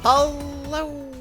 Hello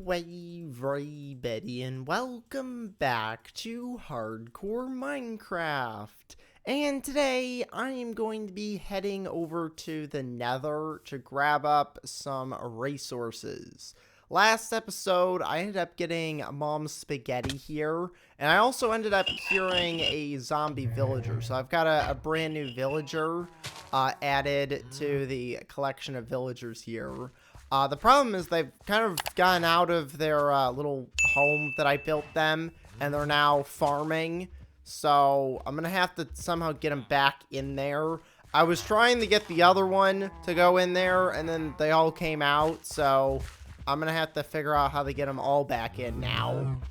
everybody and welcome back to Hardcore Minecraft. And today I am going to be heading over to the nether to grab up some resources. Last episode I ended up getting Mom's spaghetti here, and I also ended up curing a zombie villager. So I've got a brand new villager added to the collection of villagers here. The problem is they've kind of gotten out of their little home that I built them, and they're now farming. So I'm going to have to somehow get them back in there. I was trying to get the other one to go in there, and then they all came out. So I'm going to have to figure out how to get them all back in now.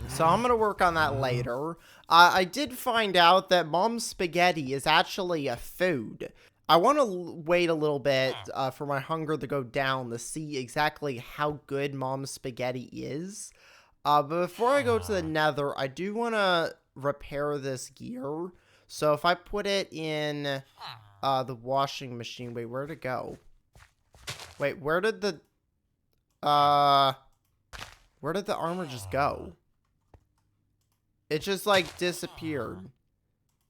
So I'm going to work on that later. I did find out that Mom's spaghetti is actually a food. I want to wait a little bit for my hunger to go down to see exactly how good Mom's spaghetti is. But before I go to the nether, I do want to repair this gear. So if I put it in the washing machine, wait, where'd it go? Wait, where did the armor just go? It just like disappeared.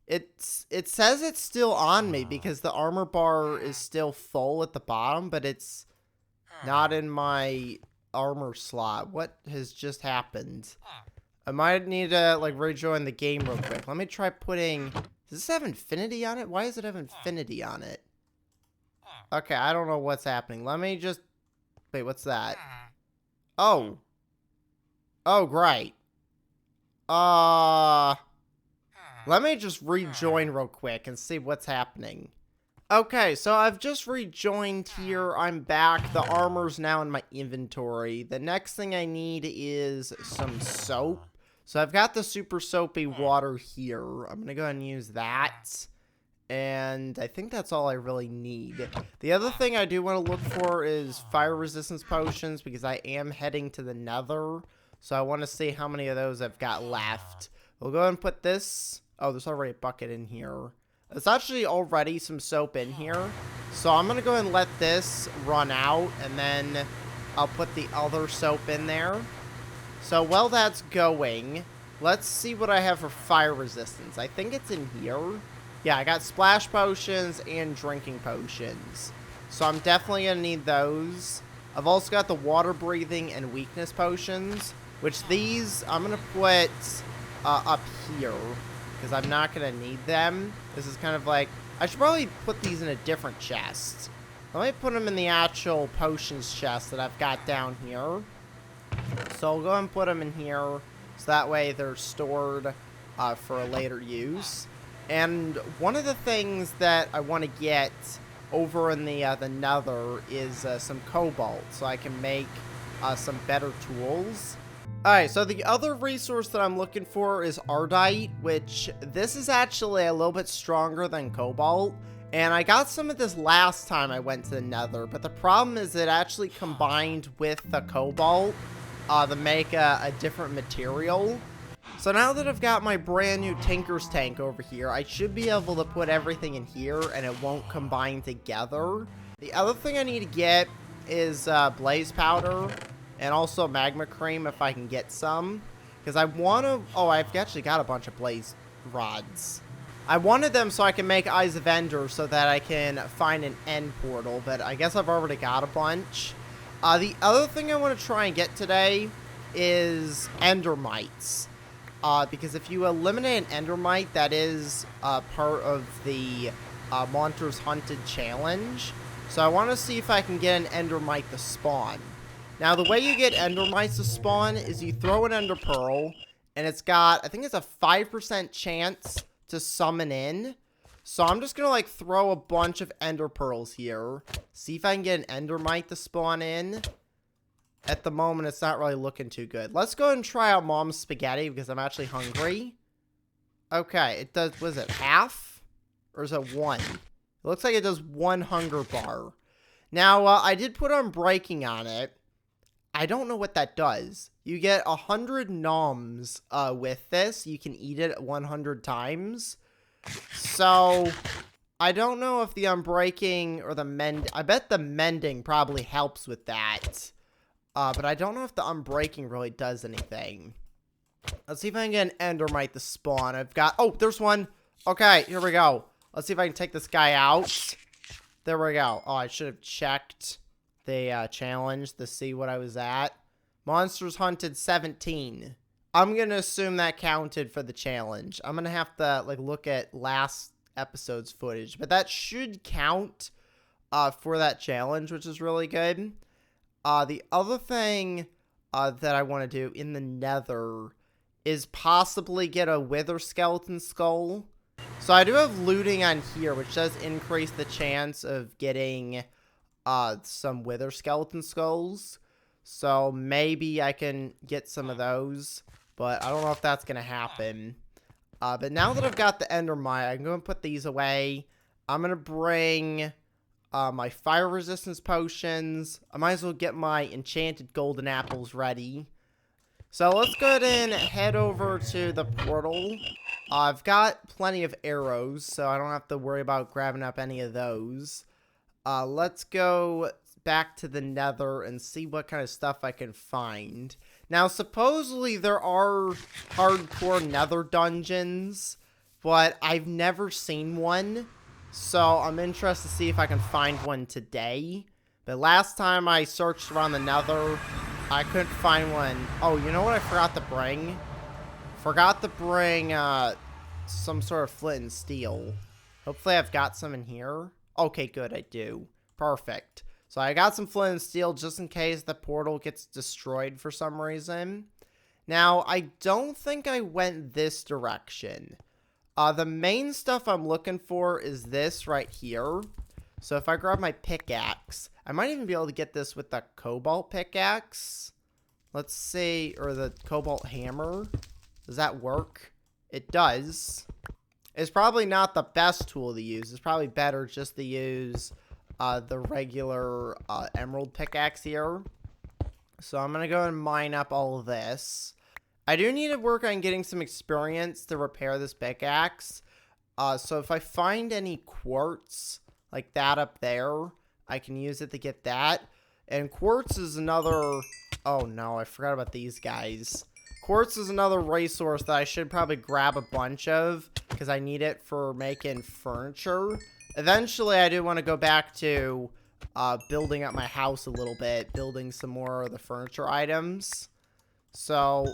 It says it's still on me because the armor bar is still full at the bottom, but it's not in my armor slot. What has just happened? I might need to like rejoin the game real quick. Let me try putting... Does this have infinity on it? Why does it have infinity on it? Okay, I don't know what's happening. Let me just... Wait, what's that? Oh. Oh, great. Let me just rejoin real quick and see what's happening. Okay, so I've just rejoined here. I'm back. The armor's now in my inventory. The next thing I need is some soap. So I've got the super soapy water here. I'm going to go ahead and use that. And I think that's all I really need. The other thing I do want to look for is fire resistance potions because I am heading to the nether. So I want to see how many of those I've got left. We'll go ahead and put this... Oh, there's already a bucket in here. There's actually already some soap in here. So I'm going to go ahead and let this run out. And then I'll put the other soap in there. So while that's going, let's see what I have for fire resistance. I think it's in here. Yeah, I got splash potions and drinking potions. So I'm definitely going to need those. I've also got the water breathing and weakness potions. Which these I'm going to put up here. Because I'm not going to need them. This is kind of like... I should probably put these in a different chest. Let me put them in the actual potions chest that I've got down here. So I'll go and put them in here. So that way they're stored for a later use. And one of the things that I want to get over in the nether is some cobalt. So I can make some better tools. Alright, so the other resource that I'm looking for is ardite, which this is actually a little bit stronger than cobalt. And I got some of this last time I went to the nether, but the problem is it actually combined with the cobalt to make a different material. So now that I've got my brand new Tinker's Tank over here, I should be able to put everything in here and it won't combine together. The other thing I need to get is blaze powder. And also magma cream if I can get some. Because I want to... Oh, I've actually got a bunch of blaze rods. I wanted them so I can make Eyes of Ender so that I can find an end portal. But I guess I've already got a bunch. The other thing I want to try and get today is endermites. Because if you eliminate an endermite, that is part of the Monsters Hunted challenge. So I want to see if I can get an endermite to spawn. Now, the way you get endermites to spawn is you throw an ender pearl, and it's got, I think it's a 5% chance to summon in. So I'm just going to, like, throw a bunch of ender pearls here. See if I can get an endermite to spawn in. At the moment, it's not really looking too good. Let's go and try out Mom's spaghetti, because I'm actually hungry. Okay, it does, was it half? Or is it 1? It looks like it does 1 hunger bar. Now, I did put on breaking on it. I don't know what that does. You get 100 noms with this. You can eat it 100 times. So, I don't know if the unbreaking or the mend. I bet the mending probably helps with that. But I don't know if the unbreaking really does anything. Let's see if I can get an endermite to spawn. I've got... Oh, there's one. Okay, here we go. Let's see if I can take this guy out. There we go. Oh, I should have checked the challenge to see what I was at. Monsters hunted 17. I'm going to assume that counted for the challenge. I'm going to have to like look at last episode's footage. But that should count for that challenge, which is really good. The other thing that I want to do in the nether is possibly get a wither skeleton skull. So I do have looting on here, which does increase the chance of getting some wither skeleton skulls. So maybe I can get some of those, but I don't know if that's going to happen. But now that I've got the endermite, I'm going to put these away. I'm going to bring my fire resistance potions. I might as well get my enchanted golden apples ready. So let's go ahead and head over to the portal. I've got plenty of arrows, so I don't have to worry about grabbing up any of those. Let's go back to the nether and see what kind of stuff I can find. Now, supposedly there are hardcore nether dungeons, but I've never seen one. So I'm interested to see if I can find one today. But last time I searched around the nether, I couldn't find one. Oh, you know what I forgot to bring? Forgot to bring some sort of flint and steel. Hopefully I've got some in here. Okay, good, I do. Perfect. So I got some flint and steel just in case the portal gets destroyed for some reason. Now, I don't think I went this direction. The main stuff I'm looking for is this right here. So if I grab my pickaxe, I might even be able to get this with the cobalt pickaxe. Let's see, or the cobalt hammer. Does that work? It does. It's probably not the best tool to use. It's probably better just to use the regular emerald pickaxe here. So I'm going to go and mine up all of this. I do need to work on getting some experience to repair this pickaxe. So if I find any quartz like that up there, I can use it to get that. And quartz is another... Oh no, I forgot about these guys. Quartz is another resource that I should probably grab a bunch of because I need it for making furniture. Eventually, I do want to go back to building up my house a little bit, building some more of the furniture items. So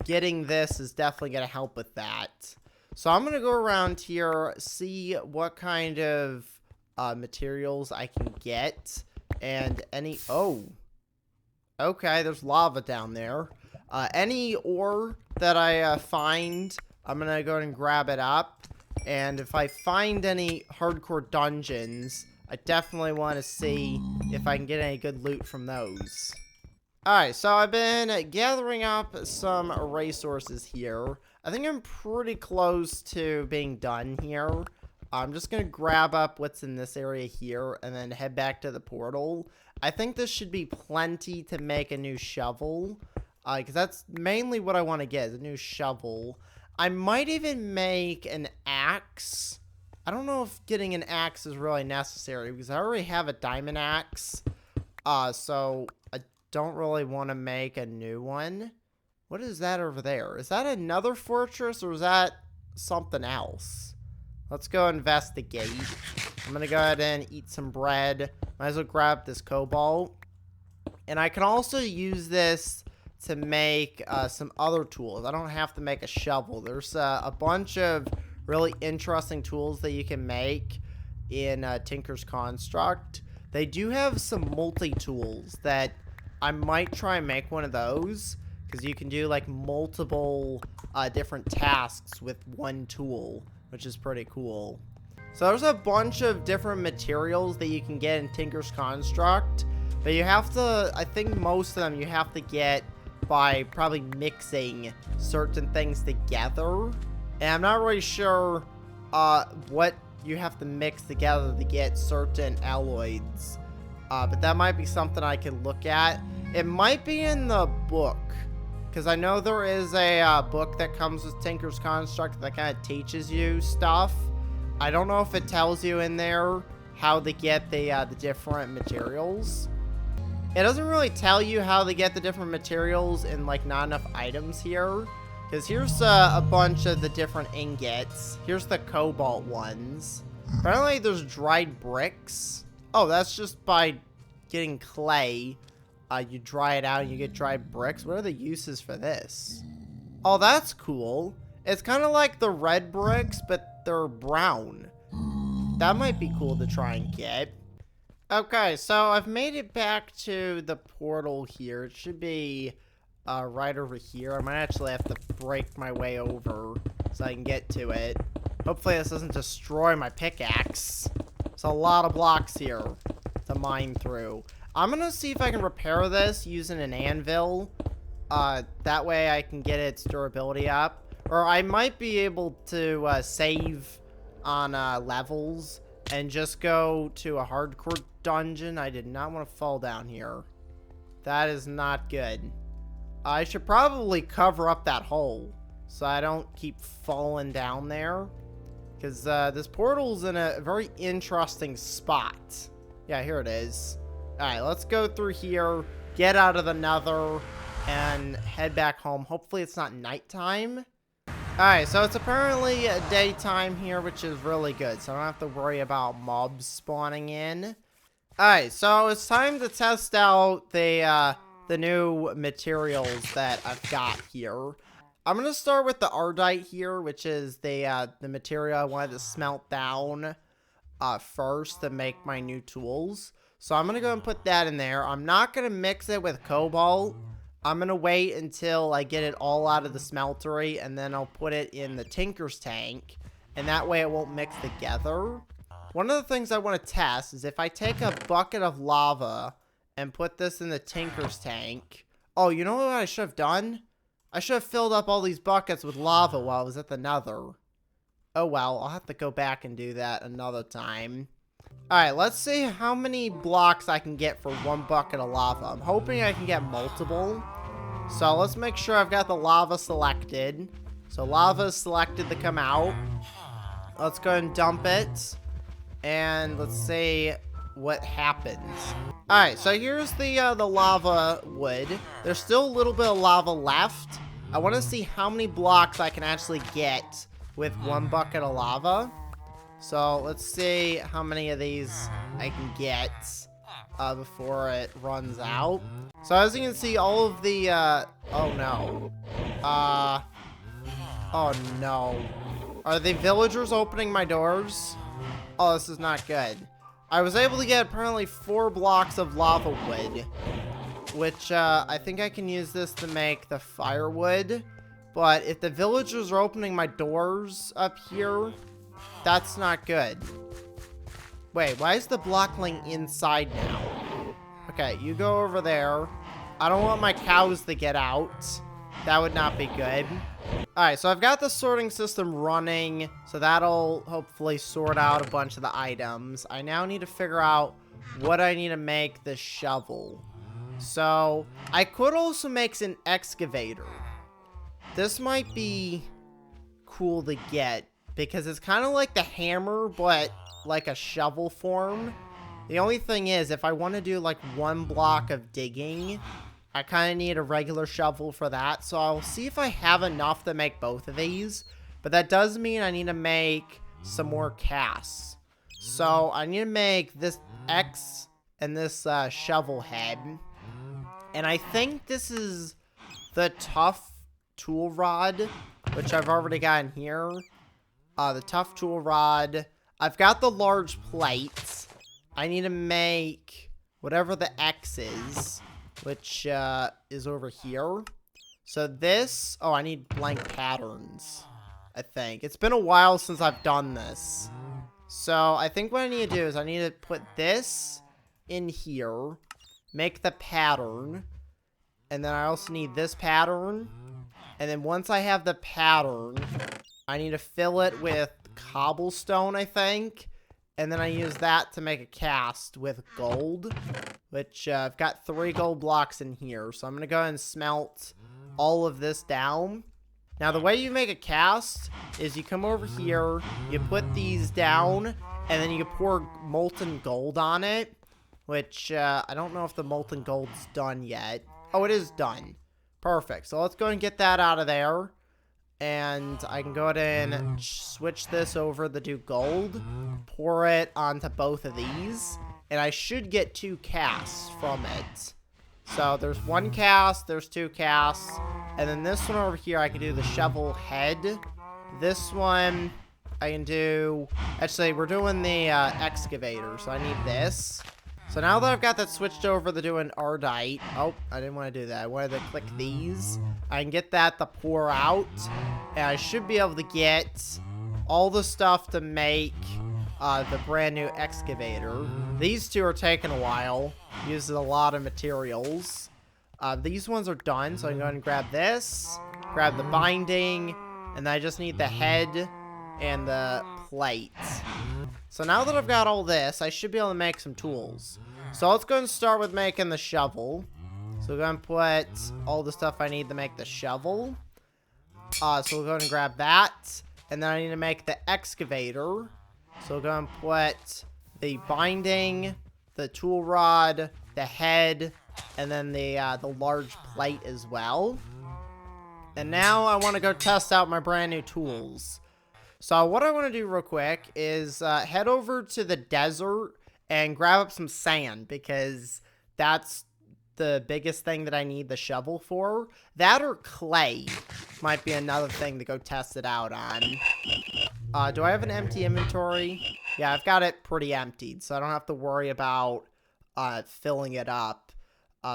getting this is definitely going to help with that. So I'm going to go around here, see what kind of materials I can get. And any... Oh. Okay, there's lava down there. Any ore that I find, I'm going to go ahead and grab it up. And if I find any hardcore dungeons, I definitely want to see if I can get any good loot from those. Alright, so I've been gathering up some resources here. I think I'm pretty close to being done here. I'm just going to grab up what's in this area here and then head back to the portal. I think this should be plenty to make a new shovel. Because that's mainly what I want to get, is a new shovel. I might even make an axe. I don't know if getting an axe is really necessary, because I already have a diamond axe. So I don't really want to make a new one. What is that over there? Is that another fortress, or is that something else? Let's go investigate. I'm going to go ahead and eat some bread. Might as well grab this cobalt. And I can also use this to make some other tools. I don't have to make a shovel. There's a bunch of really interesting tools that you can make in Tinker's Construct. They do have some multi-tools that I might try and make one of those, because you can do like multiple different tasks with one tool, which is pretty cool. So there's a bunch of different materials that you can get in Tinker's Construct, but you have to, I think most of them you have to get by probably mixing certain things together. And I'm not really sure what you have to mix together to get certain alloys. But that might be something I can look at. It might be in the book, because I know there is a book that comes with Tinker's Construct that kind of teaches you stuff. I don't know if it tells you in there how to get the different materials. It doesn't really tell you how to get the different materials in, like, not enough items here. Because here's a bunch of the different ingots. Here's the cobalt ones. Apparently there's dried bricks. Oh, that's just by getting clay. You dry it out and you get dried bricks. What are the uses for this? Oh, that's cool. It's kind of like the red bricks, but they're brown. That might be cool to try and get. Okay, so I've made it back to the portal here. It should be right over here. I might actually have to break my way over so I can get to it. Hopefully this doesn't destroy my pickaxe. There's a lot of blocks here to mine through. I'm gonna see if I can repair this using an anvil. That way I can get its durability up. Or I might be able to save on levels and just go to a hardcore dungeon. I did not want to fall down here. That is not good. I should probably cover up that hole so I don't keep falling down there. Because this portal's in a very interesting spot. Yeah, here it is. Alright, let's go through here, get out of the nether, and head back home. Hopefully it's not nighttime. Alright, so it's apparently daytime here, which is really good. So I don't have to worry about mobs spawning in. Alright, so it's time to test out the new materials that I've got here. I'm going to start with the ardite here, which is the material I wanted to smelt down first to make my new tools. So I'm going to go and put that in there. I'm not going to mix it with cobalt. I'm going to wait until I get it all out of the smeltery, and then I'll put it in the tinker's tank, and that way it won't mix together. One of the things I want to test is if I take a bucket of lava and put this in the tinker's tank. Oh, you know what I should have done? I should have filled up all these buckets with lava while I was at the nether. Oh well, I'll have to go back and do that another time. Alright, let's see how many blocks I can get for one bucket of lava. I'm hoping I can get multiple. So let's make sure I've got the lava selected. So lava is selected to come out. Let's go and dump it. And let's see what happens. Alright, so here's the lava wood. There's still a little bit of lava left. I want to see how many blocks I can actually get with one bucket of lava. So let's see how many of these I can get before it runs out. So as you can see, all of the oh no. Oh no. Are the villagers opening my doors? Oh, this is not good. I was able to get apparently 4 blocks of lava wood, which I think I can use this to make the firewood. But if the villagers are opening my doors up here, that's not good. Wait, why is the blockling inside now? Okay, you go over there. I don't want my cows to get out. That would not be good. Alright, so I've got the sorting system running, so that'll hopefully sort out a bunch of the items. I now need to figure out what I need to make the shovel. So, I could also make an excavator. This might be cool to get, because it's kind of like the hammer, but like a shovel form. The only thing is, if I want to do like 1 block of digging, I kind of need a regular shovel for that. So I'll see if I have enough to make both of these. But that does mean I need to make some more casts. So I need to make this X and this shovel head. And I think this is the tough tool rod, which I've already got in here. The tough tool rod. I've got the large plates. I need to make whatever the X is, which is over here. So this, oh, I need blank patterns, I think. It's been a while since I've done this. So I think what I need to do is I need to put this in here, make the pattern, and then I also need this pattern. And then once I have the pattern, I need to fill it with cobblestone, I think. And then I use that to make a cast with gold, which I've got 3 gold blocks in here. So I'm going to go ahead and smelt all of this down. Now, the way you make a cast is you come over here, you put these down, and then you pour molten gold on it, which I don't know if the molten gold's done yet. Oh, it is done. Perfect. So let's go and get that out of there. And I can go ahead and switch this over to do gold, pour it onto both of these, and I should get 2 casts from it. So there's 1 cast, there's 2 casts, and then this one over here I can do the shovel head. This one I can do, actually we're doing the excavator, so I need this. So now that I've got that switched over to doing ardite, oh, I didn't want to do that. I wanted to click these. I can get that to pour out, and I should be able to get all the stuff to make the brand new excavator. These 2 are taking a while, using a lot of materials. These ones are done, so I can go ahead and grab this, grab the binding, and then I just need the head and the plate. So now that I've got all this, I should be able to make some tools. So let's go and start with making the shovel. So we're going to put all the stuff I need to make the shovel. So we'll go ahead and grab that. And then I need to make the excavator. So we'll go and put the binding, the tool rod, the head, and then the large plate as well. And now I want to go test out my brand new tools. So what I want to do real quick is head over to the desert and grab up some sand, because that's the biggest thing that I need the shovel for. That or clay might be another thing to go test it out on. Do I have an empty inventory? Yeah, I've got it pretty emptied, so I don't have to worry about filling it up.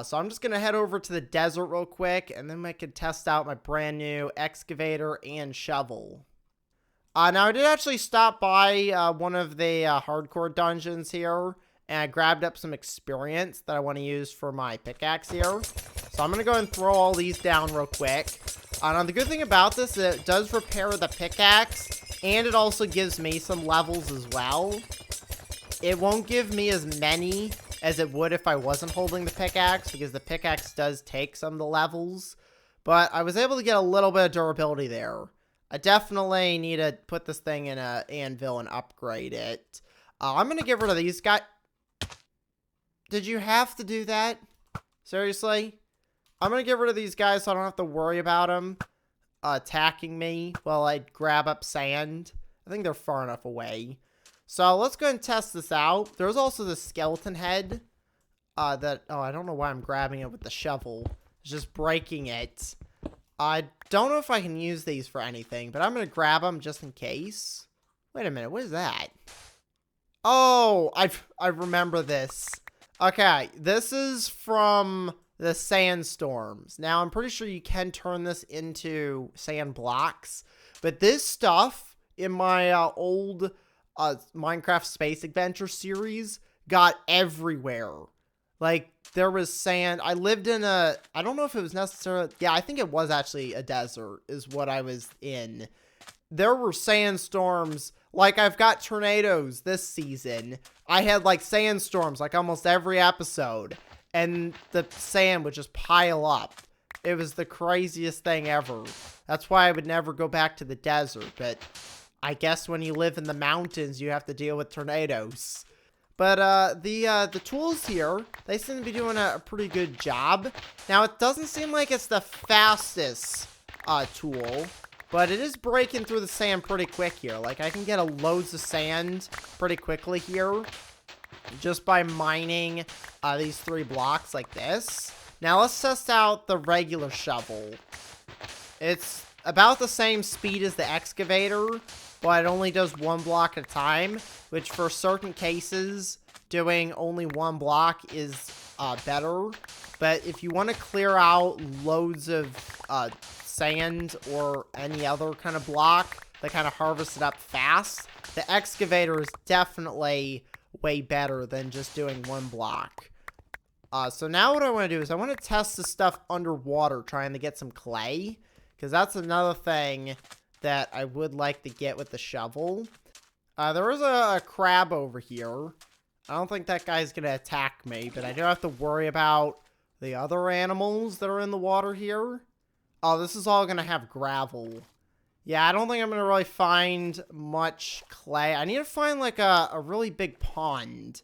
So I'm just going to head over to the desert real quick, and then I can test out my brand new excavator and shovel. Now, I did actually stop by one of the hardcore dungeons here, and I grabbed up some experience that I want to use for my pickaxe here. So I'm going to go and throw all these down real quick. Now, the good thing about this is it does repair the pickaxe, and it also gives me some levels as well. It won't give me as many as it would if I wasn't holding the pickaxe, because the pickaxe does take some of the levels. But I was able to get a little bit of durability there. I definitely need to put this thing in an anvil and upgrade it. I'm going to get rid of these guys. Did you have to do that? Seriously? I'm going to get rid of these guys so I don't have to worry about them attacking me while I grab up sand. I think they're far enough away. So let's go and test this out. There's also the skeleton head. Oh, I don't know why I'm grabbing it with the shovel. It's just breaking it. I don't know if I can use these for anything, but I'm going to grab them just in case. Wait a minute, what is that? Oh, I remember this. Okay, this is from the sandstorms. Now, I'm pretty sure you can turn this into sand blocks, but this stuff in my old Minecraft Space Adventure series got everywhere. Like, there was sand. I lived in I don't know if it was necessarily, yeah, I think it was actually a desert is what I was in. There were sandstorms. Like, I've got tornadoes this season. I had, like, sandstorms, like, almost every episode. And the sand would just pile up. It was the craziest thing ever. That's why I would never go back to the desert. But I guess when you live in the mountains, you have to deal with tornadoes. But the tools here, they seem to be doing a pretty good job. Now, it doesn't seem like it's the fastest tool, but it is breaking through the sand pretty quick here. Like, I can get loads of sand pretty quickly here just by mining these 3 blocks like this. Now, let's test out the regular shovel. It's about the same speed as the excavator, but it only does 1 block at a time, which for certain cases, doing only 1 block is better. But if you want to clear out loads of sand or any other kind of block that kind of harvest it up fast, the excavator is definitely way better than just doing 1 block. So now what I want to do is I want to test this stuff underwater, trying to get some clay, because that's another thing that I would like to get with the shovel. There is a crab over here. I don't think that guy's going to attack me, but I do have to worry about the other animals that are in the water here. Oh, this is all gonna have gravel. Yeah, I don't think I'm gonna really find much clay. I need to find like a really big pond.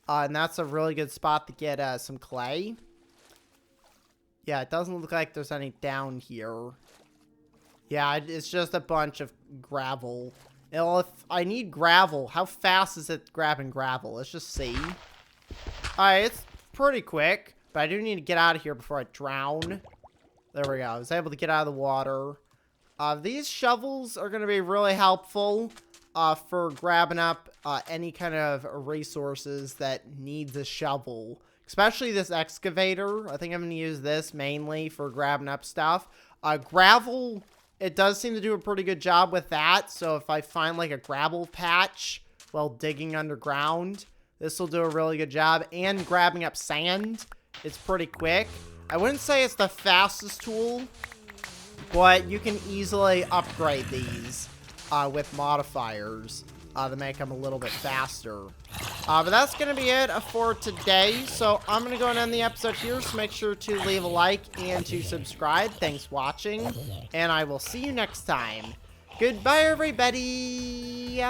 And that's a really good spot to get some clay. Yeah, it doesn't look like there's any down here. Yeah, it's just a bunch of gravel. Well, if I need gravel, how fast is it grabbing gravel? Let's just see. Alright, it's pretty quick. But I do need to get out of here before I drown. There we go. I was able to get out of the water. These shovels are going to be really helpful for grabbing up any kind of resources that needs a shovel. Especially this excavator. I think I'm going to use this mainly for grabbing up stuff. Gravel, it does seem to do a pretty good job with that. So if I find like a gravel patch while digging underground, this will do a really good job. And grabbing up sand, it's pretty quick. I wouldn't say it's the fastest tool, but you can easily upgrade these with modifiers to make them a little bit faster. But that's going to be it for today. So I'm going to go and end the episode here. So make sure to leave a like and to subscribe. Thanks for watching. And I will see you next time. Goodbye, everybody.